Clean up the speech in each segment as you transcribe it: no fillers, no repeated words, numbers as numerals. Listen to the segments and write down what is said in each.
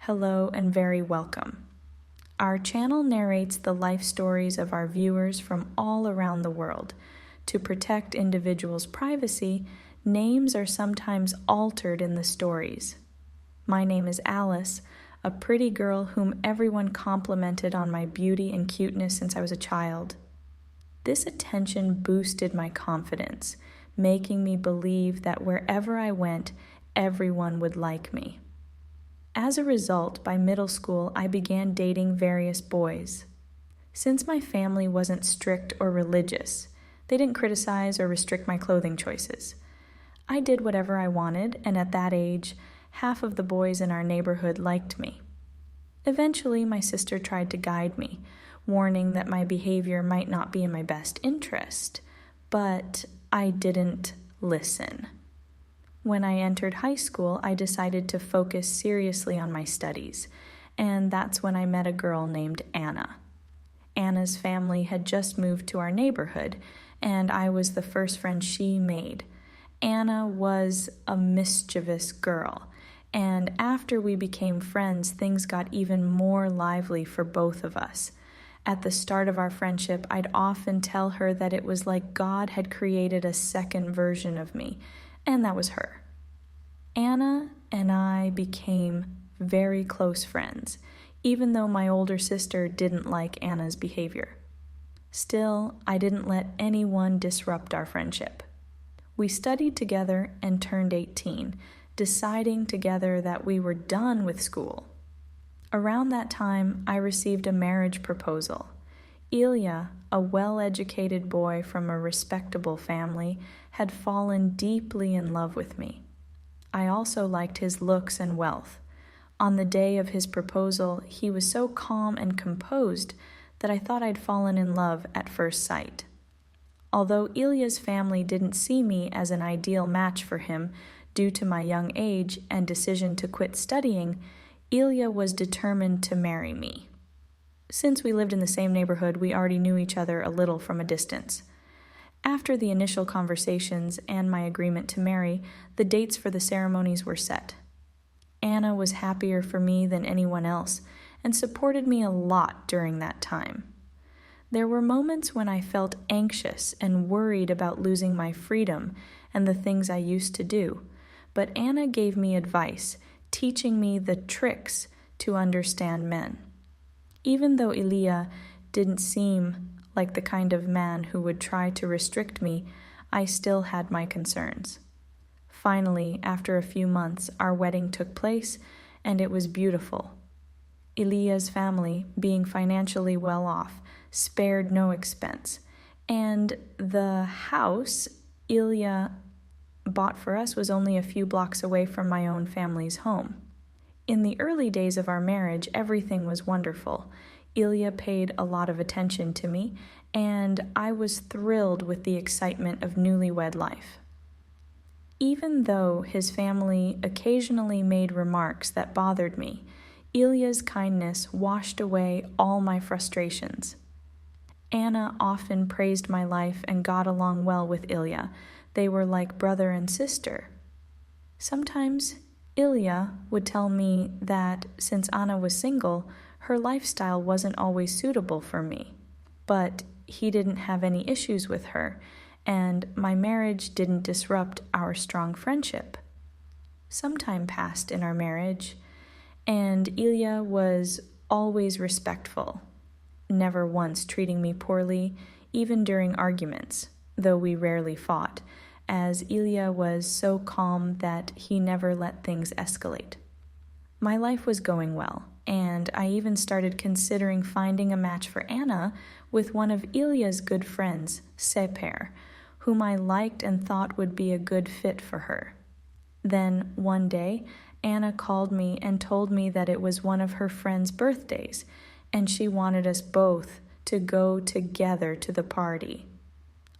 Hello and very welcome. Our channel narrates the life stories of our viewers from all around the world. To protect individuals' privacy, names are sometimes altered in the stories. My name is Alice, a pretty girl whom everyone complimented on my beauty and cuteness since I was a child. This attention boosted my confidence, making me believe that wherever I went, everyone would like me. As a result, by middle school, I began dating various boys. Since my family wasn't strict or religious, they didn't criticize or restrict my clothing choices. I did whatever I wanted, and at that age, half of the boys in our neighborhood liked me. Eventually, my sister tried to guide me, warning that my behavior might not be in my best interest, but I didn't listen. When I entered high school, I decided to focus seriously on my studies, and that's when I met a girl named Anna. Anna's family had just moved to our neighborhood, and I was the first friend she made. Anna was a mischievous girl, and after we became friends, things got even more lively for both of us. At the start of our friendship, I'd often tell her that it was like God had created a second version of me, and that was her. Anna and I became very close friends, even though my older sister didn't like Anna's behavior. Still, I didn't let anyone disrupt our friendship. We studied together and turned 18, deciding together that we were done with school. Around that time, I received a marriage proposal. Ilya, a well-educated boy from a respectable family, had fallen deeply in love with me. I also liked his looks and wealth. On the day of his proposal, he was so calm and composed that I thought I'd fallen in love at first sight. Although Ilya's family didn't see me as an ideal match for him due to my young age and decision to quit studying, Ilya was determined to marry me. Since we lived in the same neighborhood, we already knew each other a little from a distance. After the initial conversations and my agreement to marry, the dates for the ceremonies were set. Anna was happier for me than anyone else and supported me a lot during that time. There were moments when I felt anxious and worried about losing my freedom and the things I used to do, but Anna gave me advice, teaching me the tricks to understand men. Even though Ilya didn't seem like the kind of man who would try to restrict me, I still had my concerns. Finally, after a few months, our wedding took place, and it was beautiful. Ilya's family, being financially well off, spared no expense, and the house Ilya bought for us was only a few blocks away from my own family's home. In the early days of our marriage, everything was wonderful. Ilya paid a lot of attention to me, and I was thrilled with the excitement of newlywed life. Even though his family occasionally made remarks that bothered me, Ilya's kindness washed away all my frustrations. Anna often praised my life and got along well with Ilya. They were like brother and sister. Sometimes Ilya would tell me that since Anna was single, her lifestyle wasn't always suitable for me, but he didn't have any issues with her, and my marriage didn't disrupt our strong friendship. Some time passed in our marriage, and Ilya was always respectful, never once treating me poorly, even during arguments, though we rarely fought, as Ilya was so calm that he never let things escalate. My life was going well, and I even started considering finding a match for Anna with one of Ilya's good friends, Seper, whom I liked and thought would be a good fit for her. Then, one day, Anna called me and told me that it was one of her friend's birthdays, and she wanted us both to go together to the party.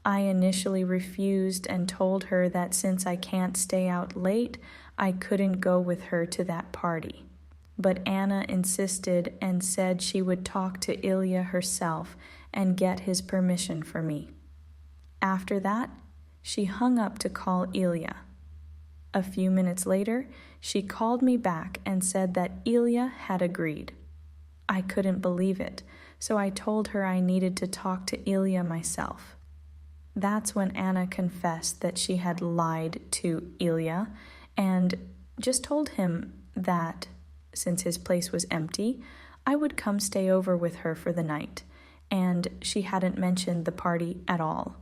I initially refused and told her that since I can't stay out late, I couldn't go with her to that party. But Anna insisted and said she would talk to Ilya herself and get his permission for me. After that, she hung up to call Ilya. A few minutes later, she called me back and said that Ilya had agreed. I couldn't believe it, so I told her I needed to talk to Ilya myself. That's when Anna confessed that she had lied to Ilya and just told him that, since his place was empty, I would come stay over with her for the night, and she hadn't mentioned the party at all.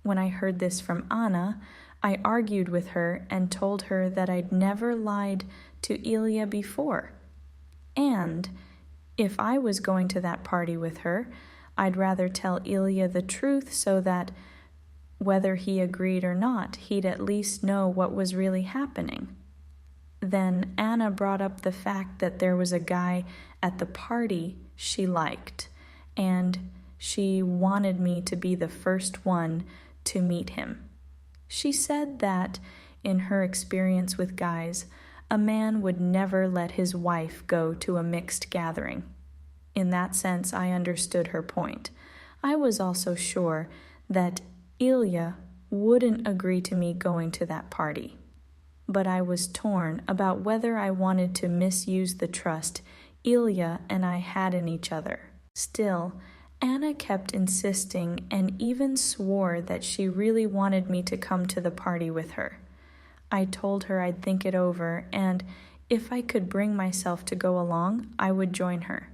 When I heard this from Anna, I argued with her and told her that I'd never lied to Ilya before. And if I was going to that party with her, I'd rather tell Ilya the truth so that, whether he agreed or not, he'd at least know what was really happening. Then Anna brought up the fact that there was a guy at the party she liked, and she wanted me to be the first one to meet him. She said that, in her experience with guys, a man would never let his wife go to a mixed gathering. In that sense, I understood her point. I was also sure that Ilya wouldn't agree to me going to that party. But I was torn about whether I wanted to misuse the trust Ilya and I had in each other. Still, Anna kept insisting and even swore that she really wanted me to come to the party with her. I told her I'd think it over, and if I could bring myself to go along, I would join her.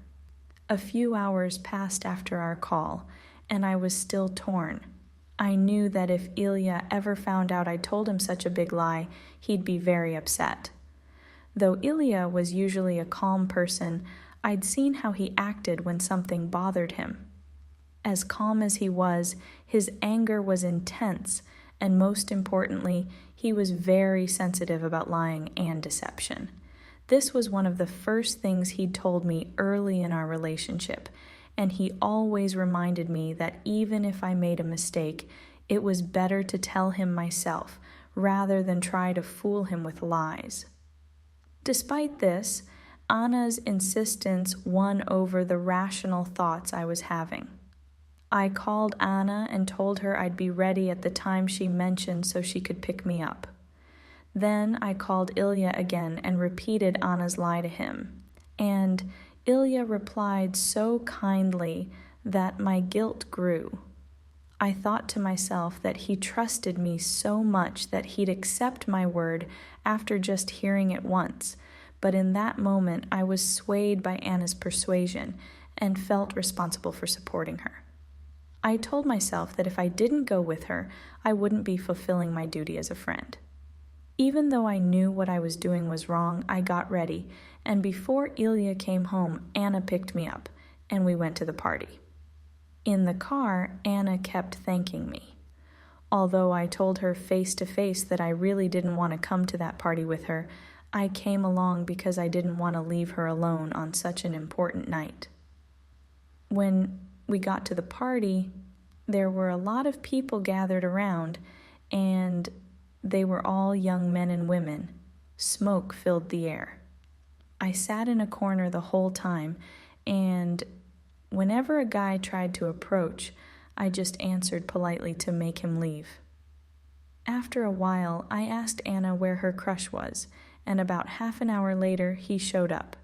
A few hours passed after our call, and I was still torn. I knew that if Ilya ever found out I told him such a big lie, he'd be very upset. Though Ilya was usually a calm person, I'd seen how he acted when something bothered him. As calm as he was, his anger was intense, and most importantly, he was very sensitive about lying and deception. This was one of the first things he'd told me early in our relationship, and he always reminded me that even if I made a mistake, it was better to tell him myself rather than try to fool him with lies. Despite this, Anna's insistence won over the rational thoughts I was having. I called Anna and told her I'd be ready at the time she mentioned so she could pick me up. Then I called Ilya again and repeated Anna's lie to him. And Ilya replied so kindly that my guilt grew. I thought to myself that he trusted me so much that he'd accept my word after just hearing it once, but in that moment I was swayed by Anna's persuasion and felt responsible for supporting her. I told myself that if I didn't go with her, I wouldn't be fulfilling my duty as a friend. Even though I knew what I was doing was wrong, I got ready, and before Ilya came home, Anna picked me up, and we went to the party. In the car, Anna kept thanking me. Although I told her face to face that I really didn't want to come to that party with her, I came along because I didn't want to leave her alone on such an important night. When we got to the party, there were a lot of people gathered around, and they were all young men and women. Smoke filled the air. I sat in a corner the whole time, and whenever a guy tried to approach, I just answered politely to make him leave. After a while, I asked Anna where her crush was, and about half an hour later, he showed up.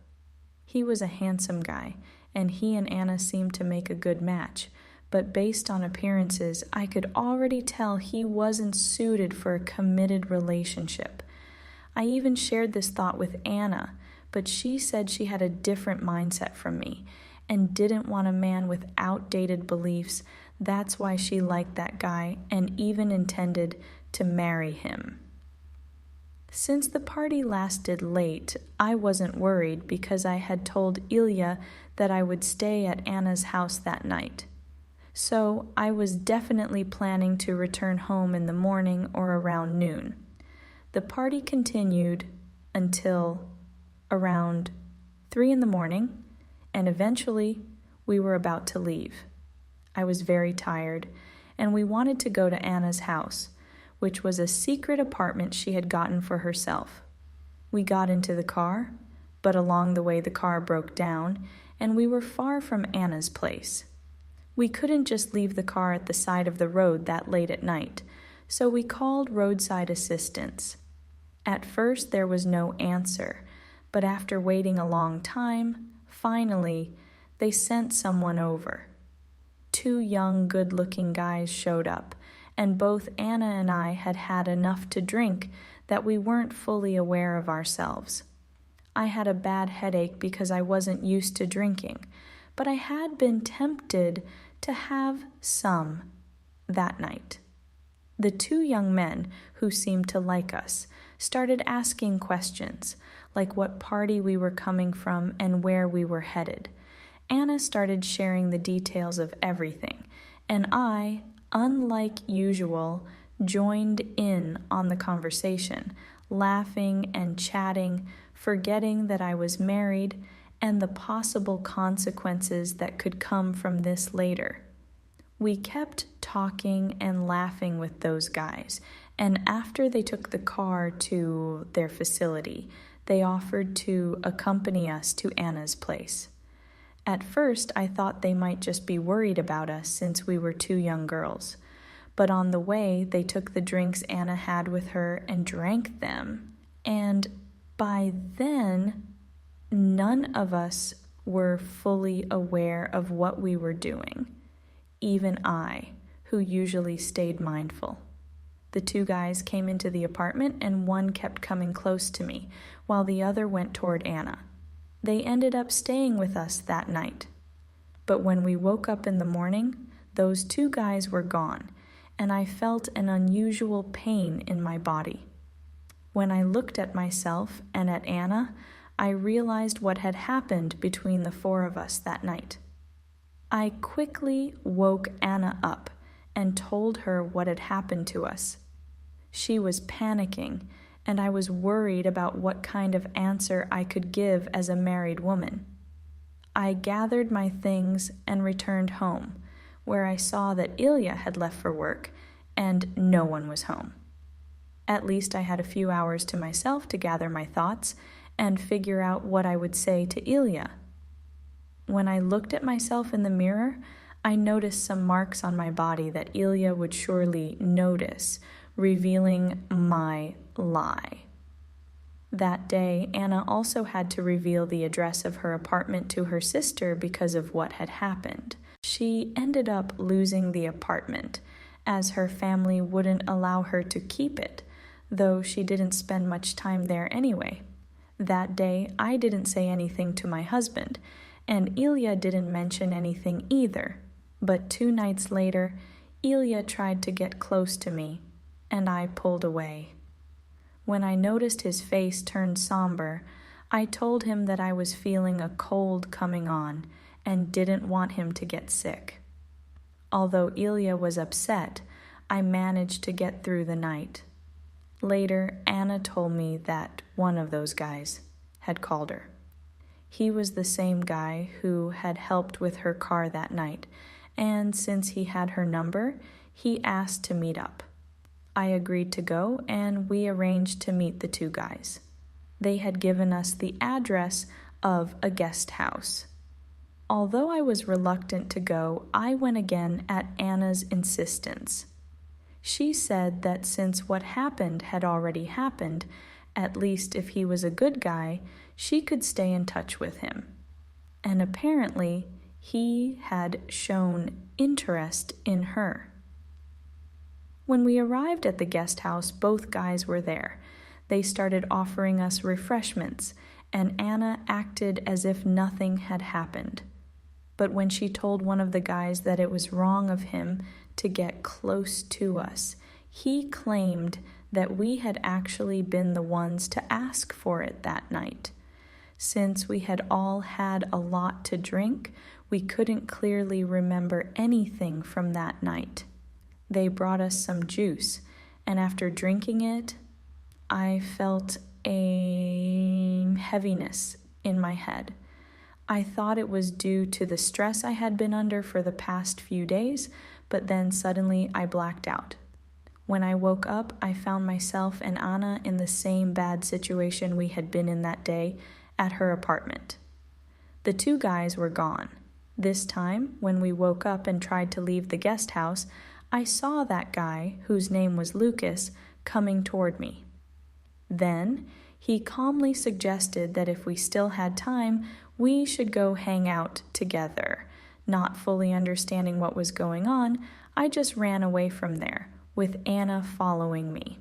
He was a handsome guy, and he and Anna seemed to make a good match, but based on appearances, I could already tell he wasn't suited for a committed relationship. I even shared this thought with Anna, but she said she had a different mindset from me and didn't want a man with outdated beliefs. That's why she liked that guy and even intended to marry him. Since the party lasted late, I wasn't worried because I had told Ilya that I would stay at Anna's house that night. So I was definitely planning to return home in the morning or around noon. The party continued until around 3 a.m, and eventually we were about to leave. I was very tired, and we wanted to go to Anna's house, which was a secret apartment she had gotten for herself. We got into the car, but along the way the car broke down, and we were far from Anna's place. We couldn't just leave the car at the side of the road that late at night, so we called roadside assistance. At first, there was no answer, but after waiting a long time, finally, they sent someone over. 2 young, good-looking guys showed up, and both Anna and I had had enough to drink that we weren't fully aware of ourselves. I had a bad headache because I wasn't used to drinking, but I had been tempted to have some that night. The 2 young men, who seemed to like us, started asking questions, like what party we were coming from and where we were headed. Anna started sharing the details of everything, and I, unlike usual, joined in on the conversation, laughing and chatting, forgetting that I was married and the possible consequences that could come from this later. We kept talking and laughing with those guys, and after they took the car to their facility, they offered to accompany us to Anna's place. At first, I thought they might just be worried about us since we were 2 young girls. But on the way, they took the drinks Anna had with her and drank them. And by then, none of us were fully aware of what we were doing. Even I, who usually stayed mindful. The 2 guys came into the apartment and one kept coming close to me, while the other went toward Anna. They ended up staying with us that night. But when we woke up in the morning, those 2 guys were gone, and I felt an unusual pain in my body. When I looked at myself and at Anna, I realized what had happened between the 4 of us that night. I quickly woke Anna up and told her what had happened to us. She was panicking, and I was worried about what kind of answer I could give as a married woman. I gathered my things and returned home, where I saw that Ilya had left for work and no one was home. At least I had a few hours to myself to gather my thoughts and figure out what I would say to Ilya. When I looked at myself in the mirror, I noticed some marks on my body that Ilya would surely notice, revealing my lie. That day, Anna also had to reveal the address of her apartment to her sister because of what had happened. She ended up losing the apartment, as her family wouldn't allow her to keep it, though she didn't spend much time there anyway. That day, I didn't say anything to my husband, and Ilya didn't mention anything either. But 2 nights later, Ilya tried to get close to me, and I pulled away. When I noticed his face turned somber, I told him that I was feeling a cold coming on and didn't want him to get sick. Although Ilya was upset, I managed to get through the night. Later, Anna told me that one of those guys had called her. He was the same guy who had helped with her car that night, and since he had her number, he asked to meet up. I agreed to go, and we arranged to meet the 2 guys. They had given us the address of a guest house. Although I was reluctant to go, I went again at Anna's insistence. She said that since what happened had already happened, at least if he was a good guy, she could stay in touch with him. And apparently, he had shown interest in her. When we arrived at the guest house, both guys were there. They started offering us refreshments, and Anna acted as if nothing had happened. But when she told one of the guys that it was wrong of him to get close to us, he claimed that we had actually been the ones to ask for it that night. Since we had all had a lot to drink, we couldn't clearly remember anything from that night. They brought us some juice, and after drinking it, I felt a heaviness in my head. I thought it was due to the stress I had been under for the past few days, but then suddenly I blacked out. When I woke up, I found myself and Anna in the same bad situation we had been in that day at her apartment. The 2 guys were gone. This time, when we woke up and tried to leave the guest house, I saw that guy, whose name was Lucas, coming toward me. Then he calmly suggested that if we still had time, we should go hang out together. Not fully understanding what was going on, I just ran away from there, with Anna following me.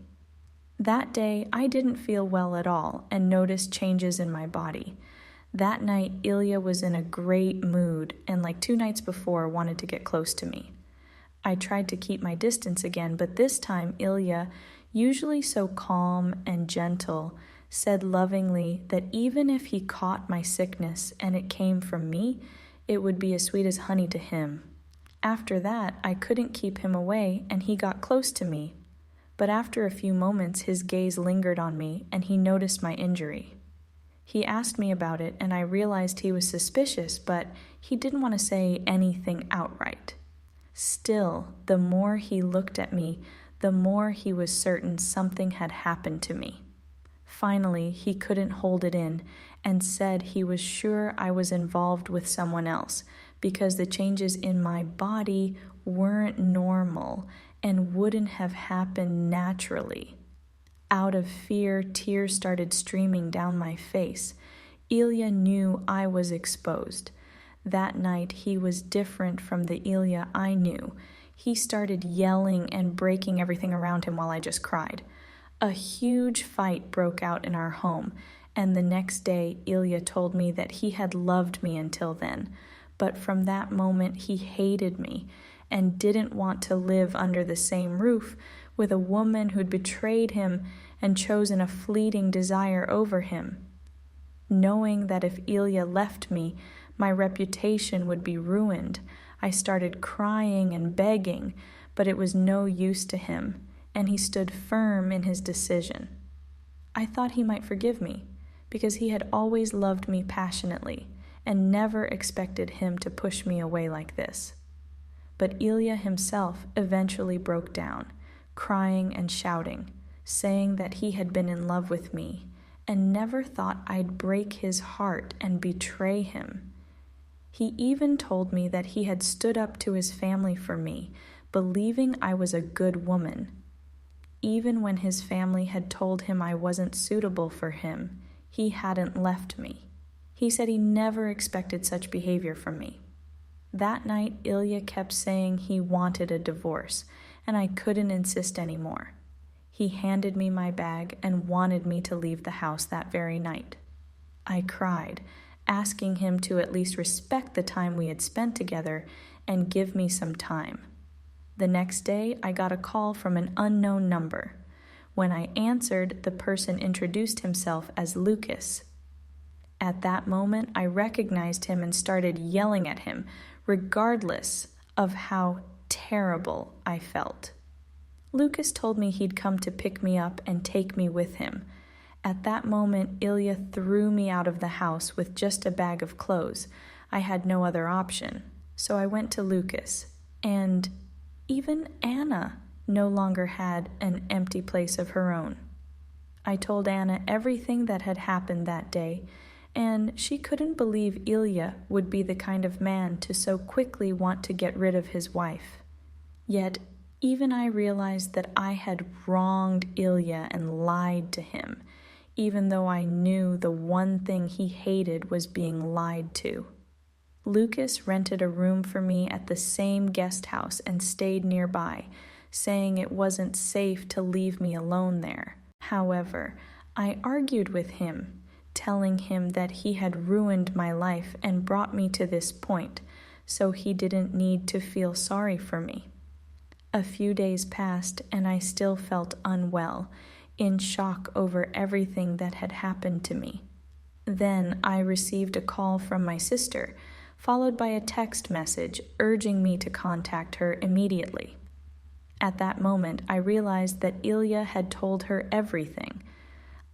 That day, I didn't feel well at all and noticed changes in my body. That night, Ilya was in a great mood and, like 2 nights before, wanted to get close to me. I tried to keep my distance again, but this time Ilya, usually so calm and gentle, said lovingly that even if he caught my sickness and it came from me, it would be as sweet as honey to him. After that, I couldn't keep him away and he got close to me. But after a few moments, his gaze lingered on me and he noticed my injury. He asked me about it and I realized he was suspicious, but he didn't want to say anything outright. Still, the more he looked at me, the more he was certain something had happened to me. Finally, he couldn't hold it in and said he was sure I was involved with someone else because the changes in my body weren't normal and wouldn't have happened naturally. Out of fear, tears started streaming down my face. Ilya knew I was exposed. That night, he was different from the Ilya I knew. He started yelling and breaking everything around him while I just cried. A huge fight broke out in our home, and the next day, Ilya told me that he had loved me until then, but from that moment, he hated me and didn't want to live under the same roof with a woman who'd betrayed him and chosen a fleeting desire over him. Knowing that if Ilya left me, my reputation would be ruined, I started crying and begging, but it was no use to him, and he stood firm in his decision. I thought he might forgive me, because he had always loved me passionately, and never expected him to push me away like this. But Ilya himself eventually broke down, crying and shouting, saying that he had been in love with me, and never thought I'd break his heart and betray him. He even told me that he had stood up to his family for me, believing I was a good woman. Even when his family had told him I wasn't suitable for him, he hadn't left me. He said he never expected such behavior from me. That night, Ilya kept saying he wanted a divorce, and I couldn't insist anymore. He handed me my bag and wanted me to leave the house that very night. I cried, asking him to at least respect the time we had spent together and give me some time. The next day, I got a call from an unknown number. When I answered, the person introduced himself as Lucas. At that moment, I recognized him and started yelling at him, regardless of how terrible I felt. Lucas told me he'd come to pick me up and take me with him. At that moment, Ilya threw me out of the house with just a bag of clothes. I had no other option, so I went to Lucas. And even Anna no longer had an empty place of her own. I told Anna everything that had happened that day, and she couldn't believe Ilya would be the kind of man to so quickly want to get rid of his wife. Yet, even I realized that I had wronged Ilya and lied to him, even though I knew the one thing he hated was being lied to. Lucas rented a room for me at the same guest house and stayed nearby, saying it wasn't safe to leave me alone there. However, I argued with him, telling him that he had ruined my life and brought me to this point, so he didn't need to feel sorry for me. A few days passed and I still felt unwell, in shock over everything that had happened to me. Then I received a call from my sister, followed by a text message urging me to contact her immediately. At that moment, I realized that Ilya had told her everything.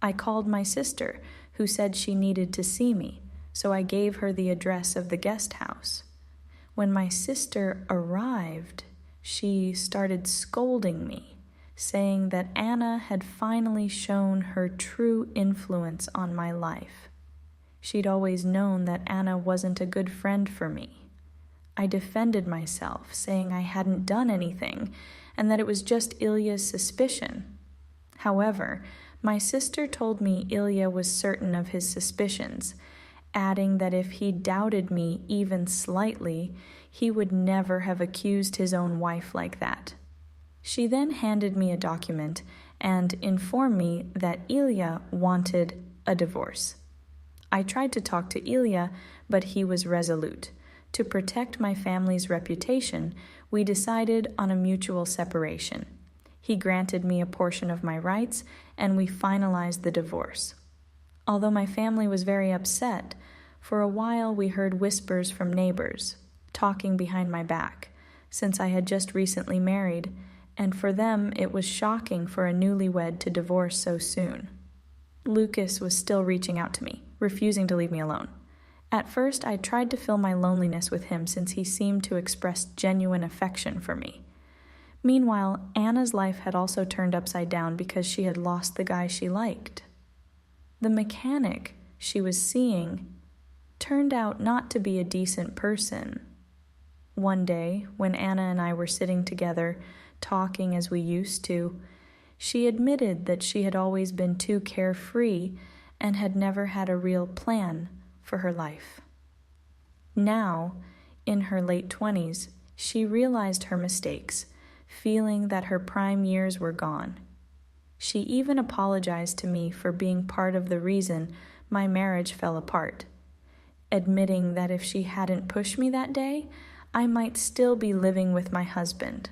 I called my sister, who said she needed to see me, so I gave her the address of the guest house. When my sister arrived, she started scolding me, saying that Anna had finally shown her true influence on my life. She'd always known that Anna wasn't a good friend for me. I defended myself, saying I hadn't done anything, and that it was just Ilya's suspicion. However, My sister told me Ilya was certain of his suspicions, adding that if he doubted me even slightly, he would never have accused his own wife like that. She then handed me a document and informed me that Ilya wanted a divorce. I tried to talk to Ilya, but he was resolute. To protect my family's reputation, we decided on a mutual separation. He granted me a portion of my rights, and we finalized the divorce. Although my family was very upset, for a while we heard whispers from neighbors, talking behind my back, since I had just recently married, and for them it was shocking for a newlywed to divorce so soon. Lucas was still reaching out to me, refusing to leave me alone. At first, I tried to fill my loneliness with him since he seemed to express genuine affection for me. Meanwhile, Anna's life had also turned upside down because she had lost the guy she liked. The mechanic she was seeing turned out not to be a decent person. One day, when Anna and I were sitting together, talking as we used to, she admitted that she had always been too carefree and had never had a real plan for her life. Now, in her late 20s, she realized her mistakes, feeling that her prime years were gone. She even apologized to me for being part of the reason my marriage fell apart, admitting that if she hadn't pushed me that day, I might still be living with my husband.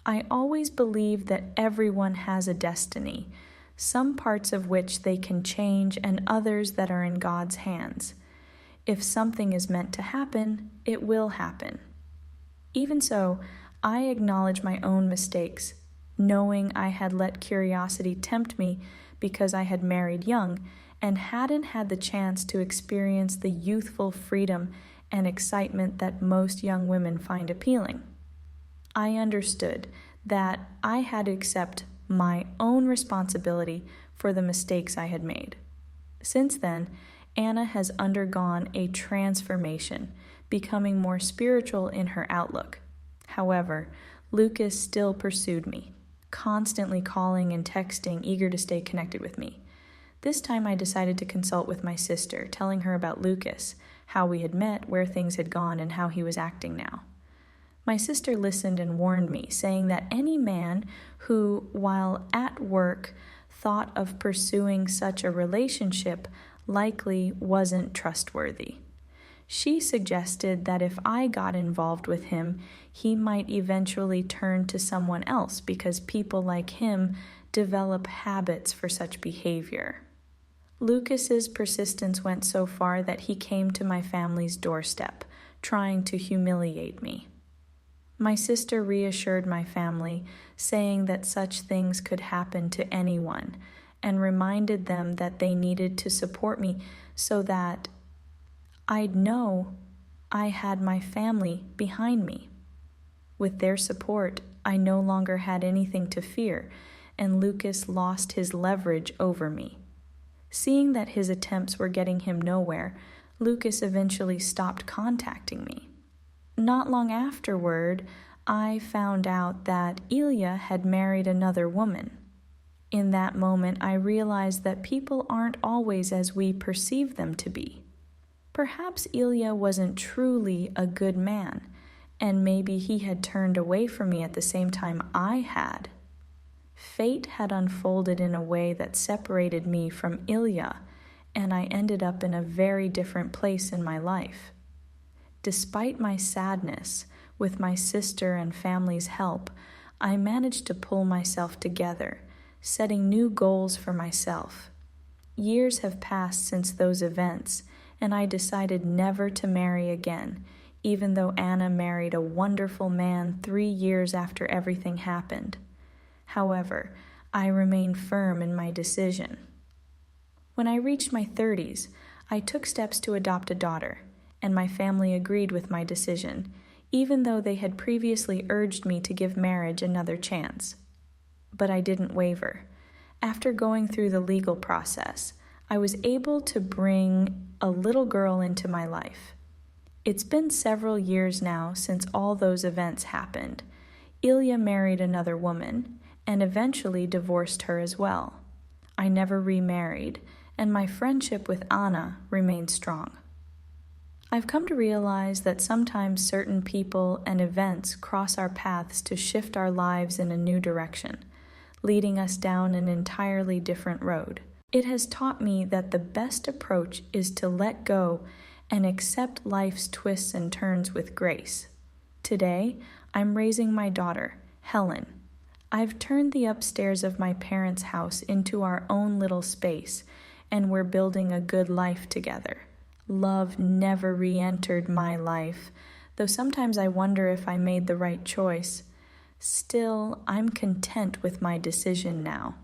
I always believed that everyone has a destiny, some parts of which they can change and others that are in God's hands. If something is meant to happen, it will happen. Even so, I acknowledge my own mistakes, knowing I had let curiosity tempt me because I had married young and hadn't had the chance to experience the youthful freedom and excitement that most young women find appealing. I understood that I had to accept my own responsibility for the mistakes I had made. Since then, Anna has undergone a transformation, becoming more spiritual in her outlook. However, Lucas still pursued me, constantly calling and texting, eager to stay connected with me. This time I decided to consult with my sister, telling her about Lucas, how we had met, where things had gone, and how he was acting now. My sister listened and warned me, saying that any man who, while at work, thought of pursuing such a relationship likely wasn't trustworthy. She suggested that if I got involved with him, he might eventually turn to someone else because people like him develop habits for such behavior. Lucas's persistence went so far that he came to my family's doorstep, trying to humiliate me. My sister reassured my family, saying that such things could happen to anyone, and reminded them that they needed to support me so that I'd know I had my family behind me. With their support, I no longer had anything to fear, and Lucas lost his leverage over me. Seeing that his attempts were getting him nowhere, Lucas eventually stopped contacting me. Not long afterward, I found out that Ilya had married another woman. In that moment, I realized that people aren't always as we perceive them to be. Perhaps Ilya wasn't truly a good man, and maybe he had turned away from me at the same time I had. Fate had unfolded in a way that separated me from Ilya, and I ended up in a very different place in my life. Despite my sadness, with my sister and family's help, I managed to pull myself together, setting new goals for myself. Years have passed since those events, and I decided never to marry again, even though Anna married a wonderful man 3 years after everything happened. However, I remained firm in my decision. When I reached my 30s, I took steps to adopt a daughter, and my family agreed with my decision, even though they had previously urged me to give marriage another chance. But I didn't waver. After going through the legal process, I was able to bring a little girl into my life. It's been several years now since all those events happened. Ilya married another woman, and eventually divorced her as well. I never remarried, and my friendship with Anna remained strong. I've come to realize that sometimes certain people and events cross our paths to shift our lives in a new direction, leading us down an entirely different road. It has taught me that the best approach is to let go and accept life's twists and turns with grace. Today, I'm raising my daughter, Helen. I've turned the upstairs of my parents' house into our own little space, and we're building a good life together. Love never re-entered my life, though sometimes I wonder if I made the right choice. Still, I'm content with my decision now.